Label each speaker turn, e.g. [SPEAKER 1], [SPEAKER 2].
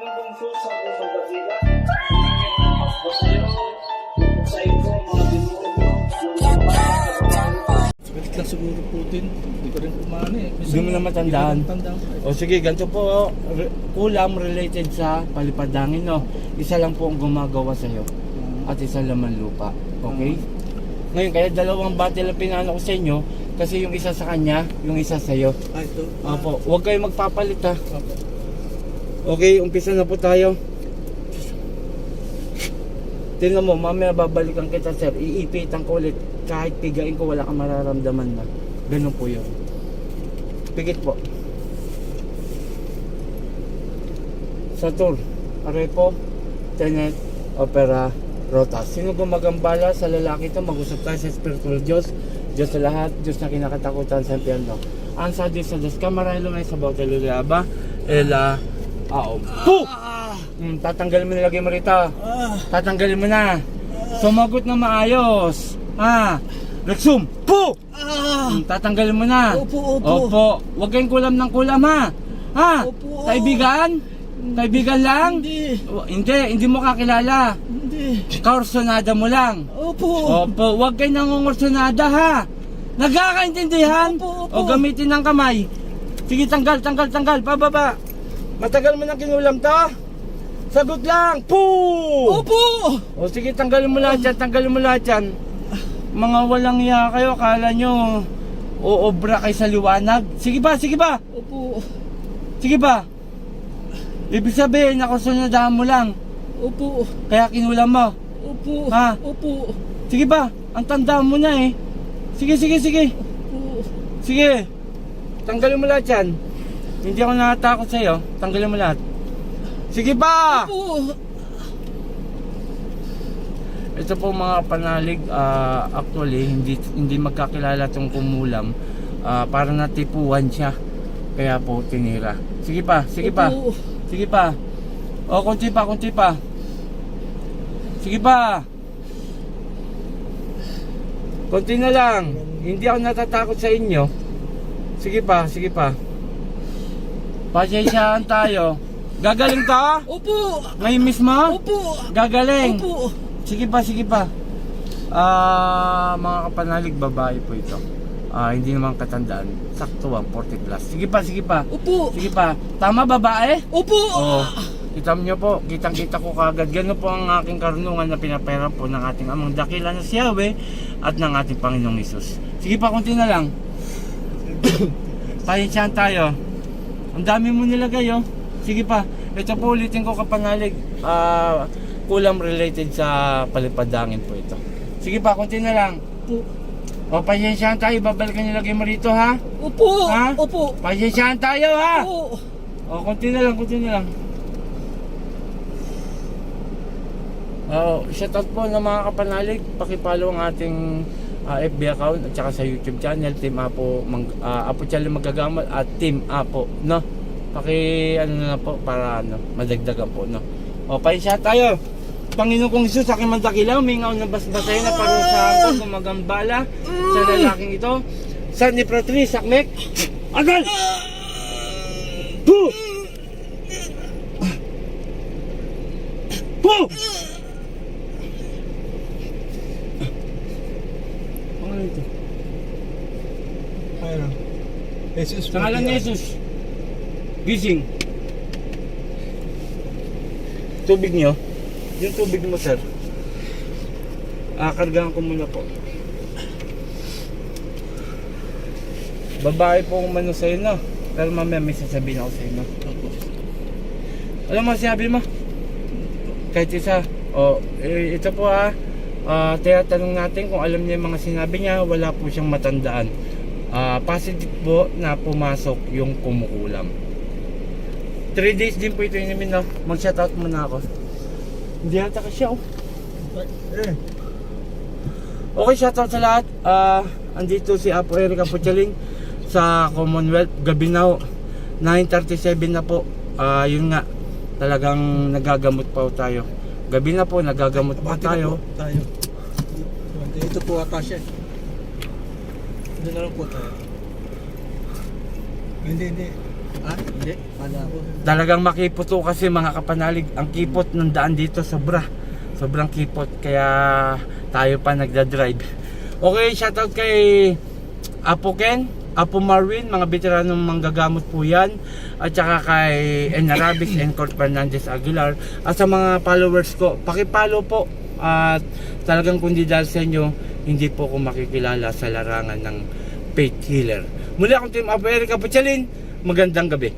[SPEAKER 1] Panginoong kong Diyos sa pusong batila, mas basayo, sa ito, mga demonyo, yung mga
[SPEAKER 2] Sakit lang siguro po din. Hindi ko rin kumana eh.
[SPEAKER 3] Hindi mo na matandaan.
[SPEAKER 2] Hindi ko matandaan.
[SPEAKER 3] O sige, ganito po, kulam related sa palipadangin, no? Isa lang po ang gumagawa sa'yo at isa laman lupa. Okay? Ngayon, kaya dalawang battle ang pinano ko sa inyo kasi yung isa sa kanya, yung isa sa'yo.
[SPEAKER 2] Ito.
[SPEAKER 3] Opo, huwag kayo magpapalit ha.
[SPEAKER 2] Opo.
[SPEAKER 3] Okay, umpisa na po tayo. Tingnan mo, mamaya babalikan kita sir. Iipitan ko ulit. Kahit pigain ko, wala kang mararamdaman na. Ganun po yun. Pigit po. Saturn, Arepo, Tenet, Opera, Rotas. Sino gumagambala sa lalaki ito? Mag-usap tayo sa spiritual Diyos. Diyos sa lahat, Diyos na kinakatakutan sa impyerno. Ang sa Diyos sa Diyos, kamaralo na sa bawat lulaba, Ela, Aom. Puh! Tatanggalin mo nilagay mo rito. Tatanggalin mo na. Sumagot na maayos. Rexum! Puh! Tatanggalin mo na.
[SPEAKER 2] Opo.
[SPEAKER 3] Opo. Huwag kayong kulam ng kulam ha.
[SPEAKER 2] Opo.
[SPEAKER 3] Kaibigan? Kaibigan lang? Hindi mo kakilala.
[SPEAKER 2] Hindi.
[SPEAKER 3] Kaursonada mo lang.
[SPEAKER 2] Opo.
[SPEAKER 3] Opo, huwag kayo nangungursonada ha. Nagkakaintindihan?
[SPEAKER 2] Opo.
[SPEAKER 3] O gamitin ng kamay. Sige, tanggal. Pababa. Matagal mo nang kinulam to? Sagot lang. Poo!
[SPEAKER 2] Opo.
[SPEAKER 3] O sige, tanggalin mo lahat yan. Mga walang iya kayo, kala nyo uobra kayo sa liwanag. Sige ba?
[SPEAKER 2] Opo.
[SPEAKER 3] Sige ba? Ibig sabihin, nakusunadahan mo lang.
[SPEAKER 2] Opo.
[SPEAKER 3] Kaya kinulam mo.
[SPEAKER 2] Opo.
[SPEAKER 3] Ha?
[SPEAKER 2] Opo.
[SPEAKER 3] Sige ba? Ang tandaan mo na eh. Sige.
[SPEAKER 2] Opo.
[SPEAKER 3] Sige. Tanggalin mo lahat yan. Hindi ako natatakot sa'yo. Tanggalin mo lahat. Sige ba?
[SPEAKER 2] Opo.
[SPEAKER 3] Ito po mga panalig, actually hindi magkakilala tong kumulam. Para natipuan siya. Kaya po tinira. Sige pa.
[SPEAKER 2] Opo.
[SPEAKER 3] Sige pa. O, kunti pa. Sige pa. Kunti na lang. Hindi ako natatakot sa inyo. Sige pa. Pasyensyahan tayo. Gagaling ka?
[SPEAKER 2] Opo.
[SPEAKER 3] Ngayon mismo?
[SPEAKER 2] Opo.
[SPEAKER 3] Gagaling.
[SPEAKER 2] Opo.
[SPEAKER 3] Sige pa. Mga kapanalig, babae po ito. Hindi naman katandaan. Sakto 40 plus. Sige pa.
[SPEAKER 2] Opo.
[SPEAKER 3] Sige pa. Tama babae?
[SPEAKER 2] Opo.
[SPEAKER 3] Oo. Kita nyo po, kitang-kita ko kagad. Gano'n po ang aking karunungan na pinapera po ng ating amang dakila na si Yahweh at ng ating Panginoong Hesus. Sige pa, kunti na lang. Pahinsyahan tayo. Ang dami mo nilagay oh. Sige pa. Ito po ulitin ko kapanalig. Kulam related sa palipadangin po ito. Sige pa, kunti na lang. O, pahinsyahan tayo. Babalikan nilagay mo rito ha.
[SPEAKER 2] Opo.
[SPEAKER 3] Ha?
[SPEAKER 2] Opo.
[SPEAKER 3] Pahinsyahan tayo ha.
[SPEAKER 2] Opo.
[SPEAKER 3] O, kunti na lang. Shoutout po ng mga kapanalig. Pakipollow ang ating FB account at saka sa YouTube channel, Team Apo Apo Channel Magagamal at Team Apo, no? Na po para madagdagan po, no? O, pahinsya tayo. Panginoon kong Hesus, aking mandakila, umingaw ng basbasay na parusahan ko gumagambala sa lalaking ito. San ni Pratri, Sakmek. Agal! Puh! Puh! Pangalan ito?
[SPEAKER 2] Ano? Jesus.
[SPEAKER 3] Sa ngalan ni Jesus. Gising. Tubig nyo. Yung tubig mo, sir. Kargahan ko muna po. Babae po umano sa'yo, no? Pero mamaya may sasabihin ako sa'yo, no? Alam mo, sinabi mo? Kahit isa. Ito po ha. Tanong natin kung alam niya yung mga sinabi niya. Wala po siyang matandaan. Positive po na pumasok yung kumukulam. 3 days din po ito inumin, no? Mag-shoutout muna ako. Hindi yata ka siya, oh. Okay, shoutout sa lahat. Andito si Apo Eric Apuchaling sa Commonwealth, Gabinaw. 9:37 na po. Yun nga, talagang nagagamot pa tayo. Gabi na po, nagagamot pa tayo.
[SPEAKER 2] Ito po ata siya. Doon na lang po tayo. Hindi. Ah, hindi. Kala ko.
[SPEAKER 3] Talagang makiputo kasi mga kapanalig. Ang kipot ng daan dito sobrang kipot, kaya tayo pa nagdadrive. Okay, shoutout kay Apo Ken, Apo Marwin, mga veteranong manggagamot po yan, at saka kay Enarabis and Court Fernandez Aguilar. At sa mga followers ko, pakipollow po, at talagang kundi dahil sa inyo, hindi po ako makikilala sa larangan ng faith healer. Muli akong Team Apo Eric Apochalin, magandang gabi.